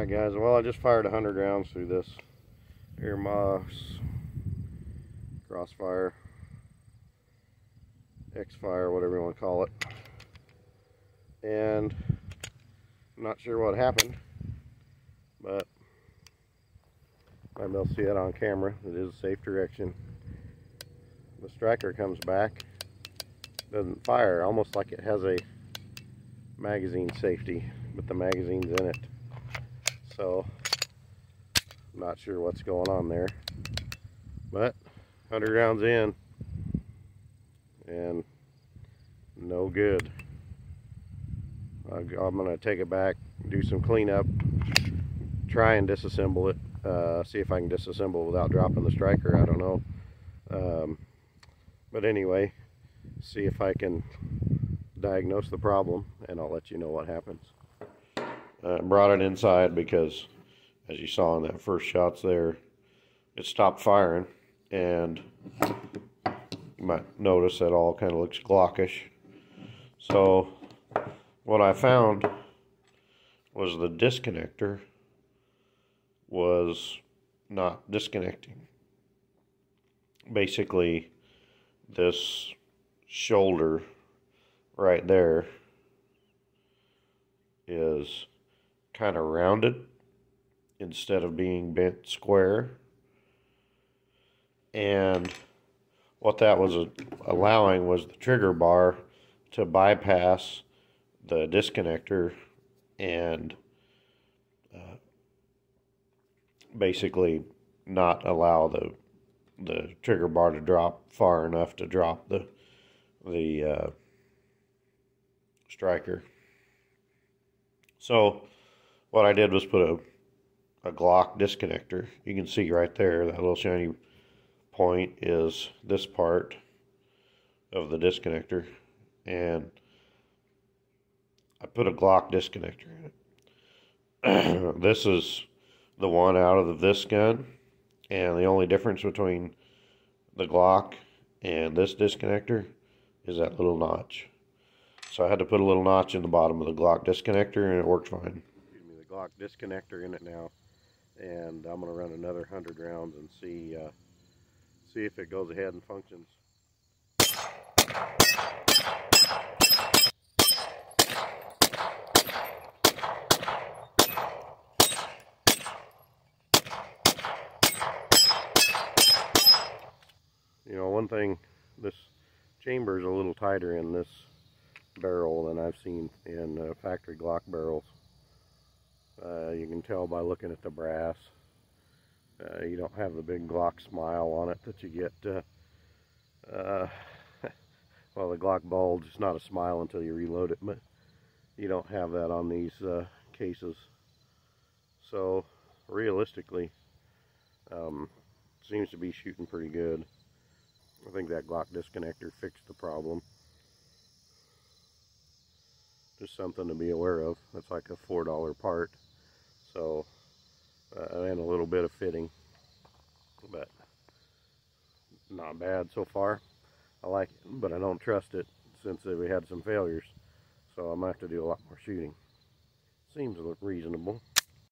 Alright guys, well I just fired 100 rounds through this Ermox X-Fire, X-Fire, whatever you want to call it. And I'm not sure what happened, but maybe I'll see it on camera. It is a safe direction. The striker comes back, doesn't fire, almost like it has a magazine safety, but the magazine's in it. So I'm not sure what's going on there, but 100 rounds in and no good. I'm going to take it back, do some cleanup, try and disassemble it, see if I can disassemble without dropping the striker. I don't know, but anyway, see if I can diagnose the problem, and I'll let you know what happens. I brought it inside because, as you saw in that first shots there, it stopped firing, and you might notice that all kind of looks glockish. So what I found was the disconnector was not disconnecting. Basically, this shoulder right there is kind of rounded instead of being bent square, and what that was allowing was the trigger bar to bypass the disconnector and basically not allow the trigger bar to drop far enough to drop the striker. So what I did was put a Glock disconnector. You can see right there, that little shiny point is this part of the disconnector, and I put a Glock disconnector in it. This is the one out of this gun, and the only difference between the Glock and this disconnector is that little notch. So I had to put a little notch in the bottom of the Glock disconnector, and it worked fine. Give me the Glock disconnector in it now, and I'm going to run another 100 rounds and see if it goes ahead and functions. You know, one thing, this chamber is a little tighter in this barrel than I've seen in factory Glock barrels. You can tell by looking at the brass. You don't have the big Glock smile on it that you get. Well, the Glock bulge is not a smile until you reload it, but you don't have that on these cases. So realistically, seems to be shooting pretty good. I think that Glock disconnector fixed the problem. Just something to be aware of. That's like a $4 part. So, and a little bit of fitting, but not bad so far. I like it, but I don't trust it since we had some failures. So I'm gonna have to do a lot more shooting. Seems reasonable.